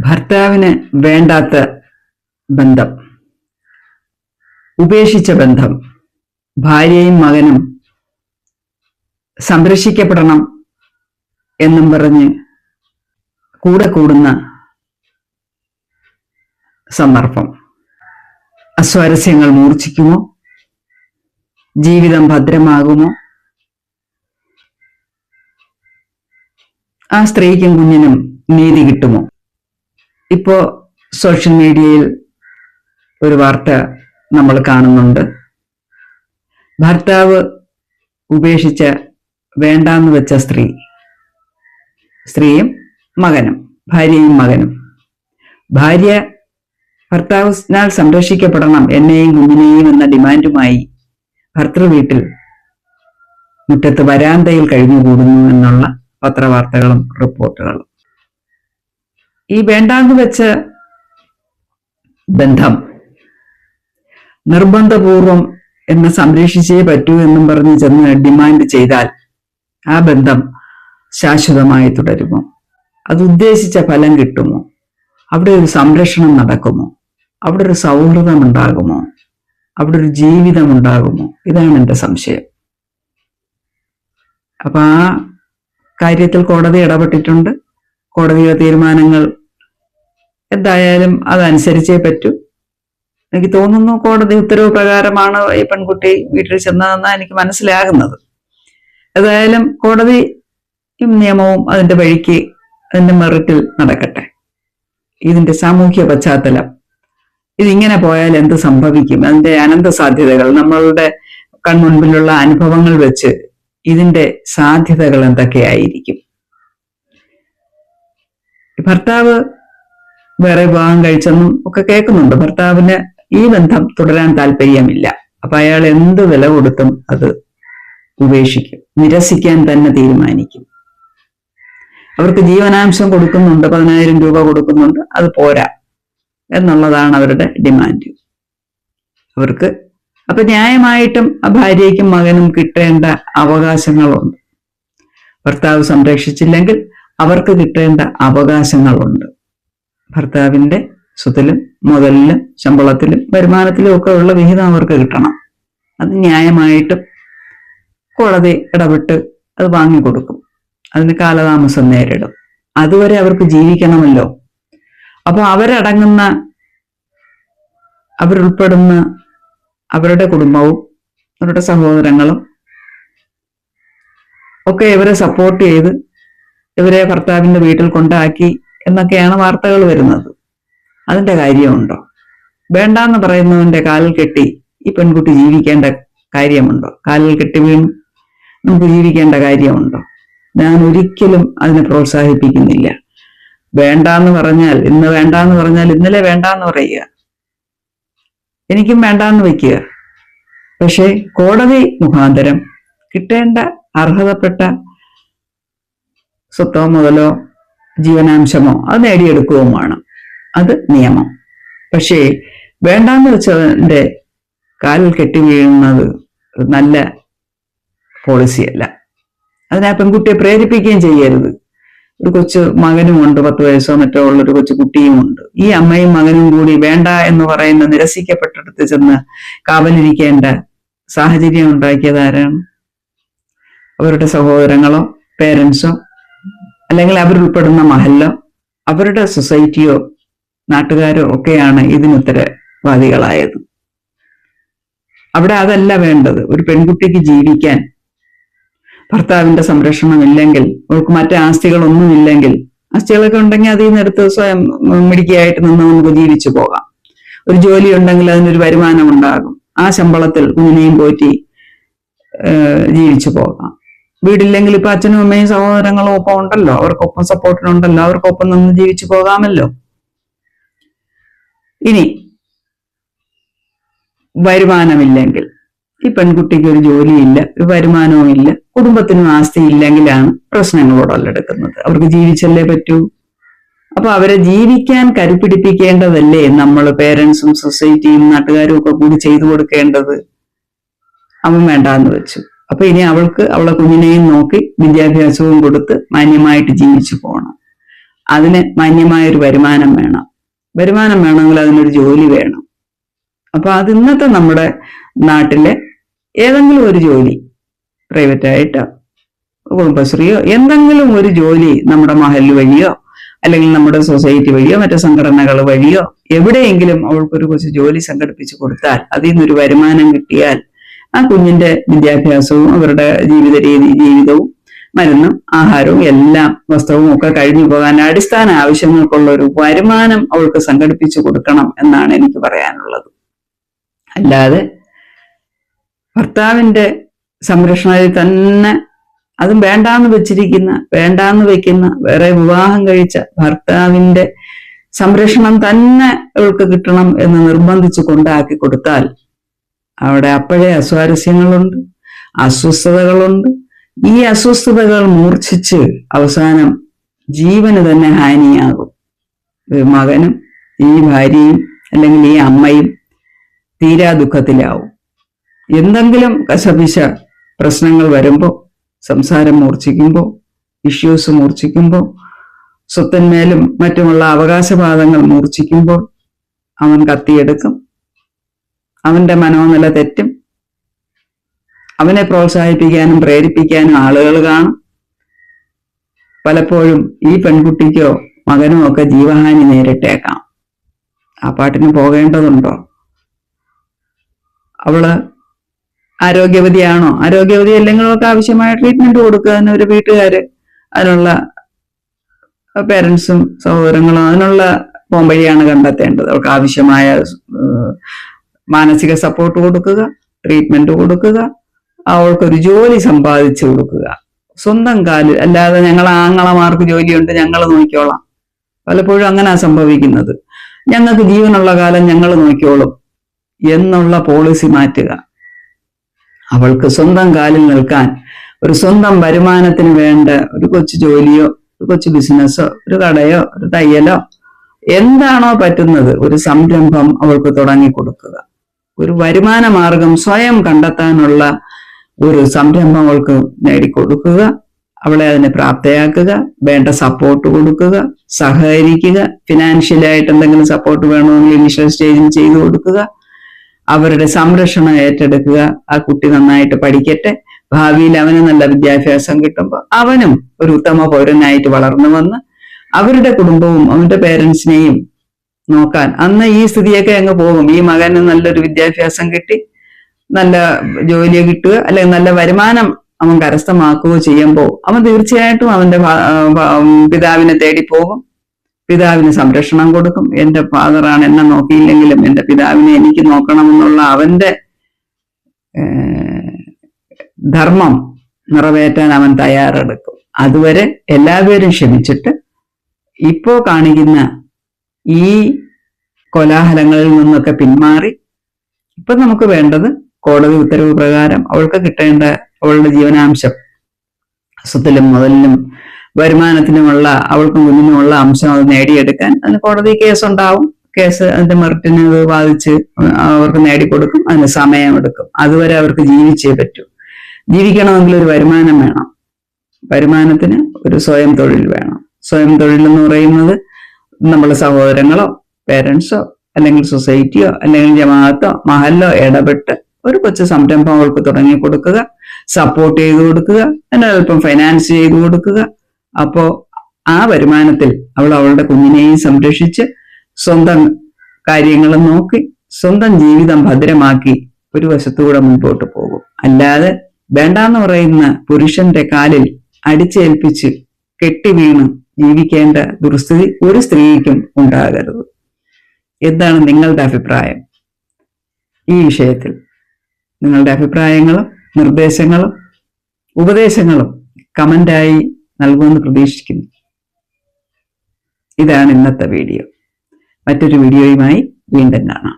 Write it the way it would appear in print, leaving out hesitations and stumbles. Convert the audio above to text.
ഭർത്താവിന് വേണ്ടാത്ത ബന്ധം, ഉപേക്ഷിച്ച ബന്ധം, ഭാര്യയും മകനും സംരക്ഷിക്കപ്പെടണം എന്നും പറഞ്ഞ് കൂടെ കൂടുന്ന സന്ദർഭം. അസ്വാരസ്യങ്ങൾ മൂർച്ഛിക്കുമോ? ജീവിതം ഭദ്രമാകുമോ? ആ സ്ത്രീക്കും കുഞ്ഞിനും നീതി കിട്ടുമോ? ഇപ്പോ സോഷ്യൽ മീഡിയയിൽ ഒരു വാർത്ത നമ്മൾ കാണുന്നുണ്ട്. ഭർത്താവ് ഉപേക്ഷിച്ച വേണ്ടാന്ന് വെച്ച സ്ത്രീയും മകനും, ഭാര്യയും മകനും. ഭാര്യ ഭർത്താവിനാൽ സംരക്ഷിക്കപ്പെടണം, എന്നെയും കുഞ്ഞിനെയും എന്ന ഡിമാൻഡുമായി ഭർത്തൃ വീട്ടിൽ മുറ്റത്ത് വരാന്തയിൽ കഴിഞ്ഞുകൂടുന്നു എന്നുള്ള പത്രവാർത്തകളും റിപ്പോർട്ടുകളും. ഈ വേണ്ടാന്ന് വെച്ച ബന്ധം നിർബന്ധപൂർവം എന്നെ സംരക്ഷിച്ചേ പറ്റൂ എന്നും പറഞ്ഞ് ചെന്ന് ഡിമാൻഡ് ചെയ്താൽ ആ ബന്ധം ശാശ്വതമായി തുടരുമോ? അത് ഉദ്ദേശിച്ച ഫലം കിട്ടുമോ? അവിടെ ഒരു സംരക്ഷണം നടക്കുമോ? അവിടെ ഒരു സൗഹൃദം ഉണ്ടാകുമോ? അവിടെ ഒരു ജീവിതം ഉണ്ടാകുമോ? ഇതാണ് എൻ്റെ സംശയം. അപ്പൊ ആ കാര്യത്തിൽ കോടതി ഇടപെട്ടിട്ടുണ്ട്. കോടതിയുടെ തീരുമാനങ്ങൾ എന്തായാലും അതനുസരിച്ചേ പറ്റൂ. എനിക്ക് തോന്നുന്നു കോടതി ഉത്തരവ് പ്രകാരമാണ് ഈ പെൺകുട്ടി വീട്ടിൽ ചെന്നതെന്നാണ് എനിക്ക് മനസ്സിലാകുന്നത്. ഏതായാലും കോടതി നിയമവും അതിന്റെ വഴിക്ക് അതിന്റെ മെറിറ്റിൽ നടക്കട്ടെ. ഇതിന്റെ സാമൂഹ്യ പശ്ചാത്തലം, ഇതിങ്ങനെ പോയാൽ എന്ത് സംഭവിക്കും, അതിന്റെ അനന്ത സാധ്യതകൾ, നമ്മളുടെ കൺമുൻപിലുള്ള അനുഭവങ്ങൾ വെച്ച് ഇതിന്റെ സാധ്യതകൾ എന്തൊക്കെയായിരിക്കും? ഭർത്താവ് വേറെ വിവാഹം കഴിച്ചെന്നും ഒക്കെ കേൾക്കുന്നുണ്ട്. ഭർത്താവിന് ഈ ബന്ധം തുടരാൻ താല്പര്യമില്ല. അപ്പൊ അയാൾ എന്ത് വില കൊടുത്തും അത് ഉപേക്ഷിക്കും, നിരസിക്കാൻ തന്നെ തീരുമാനിക്കും. അവർക്ക് ജീവനാംശം കൊടുക്കുന്നുണ്ട്, 10,000 രൂപ കൊടുക്കുന്നുണ്ട്, അത് പോരാ എന്നുള്ളതാണ് അവരുടെ ഡിമാൻഡ്. അവർക്ക് അപ്പൊ ന്യായമായിട്ടും ആ ഭാര്യയ്ക്കും മകനും കിട്ടേണ്ട അവകാശങ്ങളുണ്ട്. ഭർത്താവ് സംരക്ഷിച്ചില്ലെങ്കിൽ അവർക്ക് കിട്ടേണ്ട അവകാശങ്ങളുണ്ട്. ഭർത്താവിന്റെ സ്വത്തിലും മുതലിലും ശമ്പളത്തിലും വരുമാനത്തിലും ഒക്കെ ഉള്ള വിഹിതം അവർക്ക് കിട്ടണം. അത് ന്യായമായിട്ടും കോടതി ഇടപെട്ട് അത് വാങ്ങിക്കൊടുക്കും. അതിന് കാലതാമസം നേരിടും. അതുവരെ അവർക്ക് ജീവിക്കണമല്ലോ. അപ്പൊ അവരുൾപ്പെടുന്ന അവരുടെ കുടുംബവും അവരുടെ സഹോദരങ്ങളും ഒക്കെ ഇവരെ സപ്പോർട്ട് ചെയ്ത് ഇവരെ ഭർത്താവിന്റെ വീട്ടിൽ കൊണ്ടാക്കി എന്നൊക്കെയാണ് വാർത്തകൾ വരുന്നത്. അതിന്റെ കാര്യമുണ്ടോ? വേണ്ടാന്ന് പറയുന്നവന്റെ കാലിൽ കെട്ടി ഈ പെൺകുട്ടി ജീവിക്കേണ്ട കാര്യമുണ്ടോ? കാലിൽ കെട്ടി വീണ് നമുക്ക് ജീവിക്കേണ്ട കാര്യമുണ്ടോ? ഞാൻ ഒരിക്കലും അതിനെ പ്രോത്സാഹിപ്പിക്കുന്നില്ല. വേണ്ടാന്ന് പറഞ്ഞാൽ ഇന്ന് വേണ്ടാന്ന് പറഞ്ഞാൽ ഇന്നലെ വേണ്ടാന്ന് പറയുക, എനിക്കും വേണ്ടാന്ന് വയ്ക്കുക. പക്ഷെ കോടതി മുഖാന്തരം കിട്ടേണ്ട അർഹതപ്പെട്ട സ്വത്തോ മുതലോ ജീവനാംശമോ അത് നേടിയെടുക്കുകയും വേണം. അത് നിയമം. പക്ഷേ വേണ്ടാന്ന് വെച്ചവന്റെ കാലിൽ കെട്ടി വീഴുന്നത് നല്ല പോളിസിയല്ല. അതിനെ പെൺകുട്ടിയെ പ്രേരിപ്പിക്കുകയും ചെയ്യരുത്. ഒരു കൊച്ചു മകനുമുണ്ട്, 10 വയസ്സോ മറ്റോ ഉള്ളൊരു കൊച്ചു കുട്ടിയുമുണ്ട്. ഈ അമ്മയും മകനും കൂടി വേണ്ട എന്ന് പറയുന്ന നിരസിക്കപ്പെട്ടിടത്ത് ചെന്ന് കാവലിരിക്കേണ്ട സാഹചര്യം ഉണ്ടാക്കിയത് ആരാണ്? അവരുടെ സഹോദരങ്ങളോ പേരൻസോ അല്ലെങ്കിൽ അവരുൾപ്പെടുന്ന മഹല്ലോ അവരുടെ സൊസൈറ്റിയോ നാട്ടുകാരോ ഒക്കെയാണ് ഇതിനുത്തരവാദികളായത്. അവിടെ അതല്ല വേണ്ടത്. ഒരു പെൺകുട്ടിക്ക് ജീവിക്കാൻ ഭർത്താവിന്റെ സംരക്ഷണം ഇല്ലെങ്കിൽ, അവൾക്ക് മറ്റു ആസ്തികളൊന്നുമില്ലെങ്കിൽ, ആസ്തികളൊക്കെ ഉണ്ടെങ്കിൽ അതിൽ നിന്ന് എടുത്ത് സ്വയം മിടുക്കിയായിട്ട് നിന്ന് നമുക്ക് ജീവിച്ചു പോകാം. ഒരു ജോലി ഉണ്ടെങ്കിൽ അതിനൊരു വരുമാനം ഉണ്ടാകും. ആ ശമ്പളത്തിൽ കുഞ്ഞിനെയും പോറ്റി ജീവിച്ചു പോകാം. വീടില്ലെങ്കിൽ ഇപ്പൊ അച്ഛനും അമ്മയും സഹോദരങ്ങളും ഒപ്പം ഉണ്ടല്ലോ, അവർക്കൊപ്പം സപ്പോർട്ടിനുണ്ടല്ലോ, അവർക്കൊപ്പം നിന്ന് ജീവിച്ചു പോകാമല്ലോ. ഇനി വരുമാനമില്ലെങ്കിൽ, ഈ പെൺകുട്ടിക്ക് ഒരു ജോലിയില്ല, ഒരു വരുമാനവും ഇല്ല, കുടുംബത്തിനും ആസ്തി ഇല്ലെങ്കിലാണ് പ്രശ്നങ്ങളോട് ഉടലെടുക്കുന്നത്. അവർക്ക് ജീവിച്ചല്ലേ പറ്റൂ. അപ്പൊ അവരെ ജീവിക്കാൻ കരുപിടിപ്പിക്കേണ്ടതല്ലേ നമ്മൾ പേരൻസും സൊസൈറ്റിയും നാട്ടുകാരും ഒക്കെ കൂടി ചെയ്തു കൊടുക്കേണ്ടത്? അവൻ വേണ്ടാന്ന് വെച്ചു. അപ്പൊ ഇനി അവളെ കുഞ്ഞിനെയും നോക്കി വിദ്യാഭ്യാസവും കൊടുത്ത് മാന്യമായിട്ട് ജീവിച്ചു പോകണം. അതിന് മാന്യമായൊരു വരുമാനം വേണം. വരുമാനം വേണമെങ്കിൽ അതിനൊരു ജോലി വേണം. അപ്പൊ അത് ഇന്നത്തെ നമ്മുടെ നാട്ടിലെ ഏതെങ്കിലും ഒരു ജോലി, പ്രൈവറ്റായിട്ടോ കുടുംബശ്രീയോ എന്തെങ്കിലും ഒരു ജോലി നമ്മുടെ മഹല് വഴിയോ അല്ലെങ്കിൽ നമ്മുടെ സൊസൈറ്റി വഴിയോ മറ്റു സംഘടനകൾ വഴിയോ എവിടെയെങ്കിലും അവൾക്കൊരു കുറച്ച് ജോലി സംഘടിപ്പിച്ചു കൊടുത്താൽ, അതിൽ നിന്നൊരു വരുമാനം കിട്ടിയാൽ ആ കുഞ്ഞിന്റെ വിദ്യാഭ്യാസവും അവരുടെ ജീവിതവും മരുന്നും ആഹാരവും എല്ലാം വസ്ത്രവും ഒക്കെ കഴിഞ്ഞു പോകാൻ അടിസ്ഥാന ആവശ്യങ്ങൾക്കുള്ള ഒരു വരുമാനം അവൾക്ക് സംഘടിപ്പിച്ചു കൊടുക്കണം എന്നാണ് എനിക്ക് പറയാനുള്ളത്. അല്ലാതെ ഭർത്താവിന്റെ സംരക്ഷണത്തിൽ തന്നെ, അതും വേണ്ടാന്ന് വെക്കുന്ന വേറെ വിവാഹം കഴിച്ച ഭർത്താവിന്റെ സംരക്ഷണം തന്നെ അവൾക്ക് കിട്ടണം എന്ന് നിർബന്ധിച്ചു കൊണ്ടാക്കി കൊടുത്താൽ അവിടെ അപ്പോഴേ അസ്വാരസ്യങ്ങളുണ്ട്, അസ്വസ്ഥതകളുണ്ട്. ഈ അസ്വസ്ഥതകൾ മൂർച്ഛിച്ച് അവസാനം ജീവന് തന്നെ ഹാനിയാകും. മകനും ഈ ഭാര്യയും അല്ലെങ്കിൽ ഈ അമ്മയും തീരാ ദുഃഖത്തിലാവും. എന്തെങ്കിലും കശപിശ പ്രശ്നങ്ങൾ വരുമ്പോൾ, സംസാരം മൂർച്ഛിക്കുമ്പോൾ, ഇഷ്യൂസ് മൂർച്ഛിക്കുമ്പോൾ, സ്വത്തിന്മേലും മറ്റുമുള്ള അവകാശവാദങ്ങൾ മൂർച്ഛിക്കുമ്പോൾ അവൻ കത്തിയെടുക്കും. അവന്റെ മനോനില തെറ്റും. അവനെ പ്രോത്സാഹിപ്പിക്കാനും പ്രേരിപ്പിക്കാനും ആളുകൾ കാണും. പലപ്പോഴും ഈ പെൺകുട്ടിക്കോ മകനോ ഒക്കെ ജീവഹാനി നേരിട്ടേക്കാം. ആ പാട്ടിന് പോകേണ്ടതുണ്ടോ? അവള് ആരോഗ്യവതിയാണോ? ആരോഗ്യവതി അല്ലെങ്കിലും ഒക്കെ ആവശ്യമായ ട്രീറ്റ്മെന്റ് കൊടുക്കുക. അതിനൊരു വീട്ടുകാര്, അതിനുള്ള പേരൻസും സഹോദരങ്ങളും അതിനുള്ള പോംവഴിയാണ് കണ്ടെത്തേണ്ടത്. അവർക്ക് ആവശ്യമായ മാനസിക സപ്പോർട്ട് കൊടുക്കുക, ട്രീറ്റ്മെന്റ് കൊടുക്കുക, അവൾക്കൊരു ജോലി സമ്പാദിച്ചു കൊടുക്കുക, സ്വന്തം കാലിൽ. അല്ലാതെ ഞങ്ങൾ ആങ്ങളമാർക്ക് ജോലിയുണ്ട് ഞങ്ങൾ നോക്കിക്കോളാം. പലപ്പോഴും അങ്ങനെ സംഭവിക്കുന്നത്. ഞങ്ങൾക്ക് ജീവനുള്ള കാലം ഞങ്ങൾ നോക്കിക്കോളും എന്നുള്ള പോളിസി മാറ്റുക. അവൾക്ക് സ്വന്തം കാലിൽ നിൽക്കാൻ ഒരു സ്വന്തം വരുമാനത്തിന് വേണ്ട ഒരു കൊച്ചു ജോലിയോ ഒരു കൊച്ചു ബിസിനസ്സോ ഒരു കടയോ ഒരു തയ്യലോ എന്താണോ പറ്റുന്നത്, ഒരു സംരംഭം അവൾക്ക് തുടങ്ങി കൊടുക്കുക. ഒരു വരുമാന മാർഗം സ്വയം കണ്ടെത്താനുള്ള ഒരു സംരംഭം അവൾക്ക് നേടിക്കൊടുക്കുക. അവളെ അതിനെ പ്രാപ്തയാക്കുക, വേണ്ട സപ്പോർട്ട് കൊടുക്കുക, സഹകരിക്കുക. ഫിനാൻഷ്യലായിട്ട് എന്തെങ്കിലും സപ്പോർട്ട് വേണമെങ്കിൽ ഇനിഷ്യൽ സ്റ്റേജിൽ ചെയ്തു കൊടുക്കുക. അവരുടെ സംരക്ഷണം ഏറ്റെടുക്കുക. ആ കുട്ടി നന്നായിട്ട് പഠിക്കട്ടെ. ഭാവിയിൽ അവന് നല്ല വിദ്യാഭ്യാസം കിട്ടുമ്പോൾ അവനും ഒരു ഉത്തമ പൗരനായിട്ട് വളർന്നു വന്ന് അവരുടെ കുടുംബവും അവന്റെ പേരൻസിനെയും നോക്കാൻ അന്ന് ഈ സ്ഥിതിയൊക്കെ അങ്ങ് പോകും. ഈ മകന് നല്ലൊരു വിദ്യാഭ്യാസം കിട്ടി, നല്ല ജോലി കിട്ടുക, അല്ലെങ്കിൽ നല്ല വരുമാനം അവൻ കരസ്ഥമാക്കുകയോ ചെയ്യുമ്പോൾ അവൻ തീർച്ചയായിട്ടും അവന്റെ പിതാവിനെ തേടി പോകും. പിതാവിന് സംരക്ഷണം കൊടുക്കും. എന്റെ ഫാദറാണ്, എന്നെ നോക്കിയില്ലെങ്കിലും എന്റെ പിതാവിനെ എനിക്ക് നോക്കണമെന്നുള്ള അവന്റെ ധർമ്മം നിറവേറ്റാൻ അവൻ തയ്യാറെടുക്കും. അതുവരെ എല്ലാവരും ക്ഷമിച്ചിട്ട് ഇപ്പോ കാണിക്കുന്ന ഈ കോലാഹലങ്ങളിൽ നിന്നൊക്കെ പിന്മാറി ഇപ്പൊ നമുക്ക് വേണ്ടത് കോടതി ഉത്തരവ് പ്രകാരം അവൾക്ക് കിട്ടേണ്ട അവളുടെ ജീവനാംശം, സ്വത്തിലും മുതലിനും വരുമാനത്തിനുമുള്ള അവൾക്കും കുഞ്ഞിനുമുള്ള അംശം അത് നേടിയെടുക്കാൻ അതിന് കോടതി കേസുണ്ടാവും. കേസ് അതിന്റെ മെറിറ്റിന് അത് വാദിച്ച് അവർക്ക് നേടിക്കൊടുക്കും. അതിന് സമയമെടുക്കും. അതുവരെ അവർക്ക് ജീവിച്ചേ പറ്റൂ. ജീവിക്കണമെങ്കിൽ ഒരു വരുമാനം വേണം. വരുമാനത്തിന് ഒരു സ്വയം തൊഴിൽ വേണം. സ്വയം തൊഴിൽ എന്ന് പറയുന്നത് നമ്മളെ സഹോദരങ്ങളോ പേരൻസോ അല്ലെങ്കിൽ സൊസൈറ്റിയോ അല്ലെങ്കിൽ ജമാഅത്തോ മഹല്ലോ ഇടപെട്ട് ഒരു കൊച്ചു സംരംഭം അവൾക്ക് തുടങ്ങി കൊടുക്കുക, സപ്പോർട്ട് ചെയ്തു കൊടുക്കുക, അതിനൊപ്പം ഫൈനാൻസ് ചെയ്തു കൊടുക്കുക. അപ്പോ ആ വരുമാനത്തിൽ അവൾ അവളുടെ കുഞ്ഞിനെയും സംരക്ഷിച്ച് സ്വന്തം കാര്യങ്ങളും നോക്കി സ്വന്തം ജീവിതം ഭദ്രമാക്കി ഒരു വശത്തുകൂടെ മുൻപോട്ട് പോകും. അല്ലാതെ വേണ്ടാന്ന് പറയുന്ന പുരുഷന്റെ കാലിൽ അടിച്ചേൽപ്പിച്ച് കെട്ടി വീണ് ജീവിക്കേണ്ട ദുർസ്ഥിതി ഒരു സ്ത്രീക്കും ഉണ്ടാകരുത്. എന്താണ് നിങ്ങളുടെ അഭിപ്രായം ഈ വിഷയത്തിൽ? നിങ്ങളുടെ അഭിപ്രായങ്ങളും നിർദ്ദേശങ്ങളും ഉപദേശങ്ങളും കമന്റായി നൽകുമെന്ന് പ്രതീക്ഷിക്കുന്നു. ഇതാണ് ഇന്നത്തെ വീഡിയോ. മറ്റൊരു വീഡിയോയുമായി വീണ്ടും കാണാം.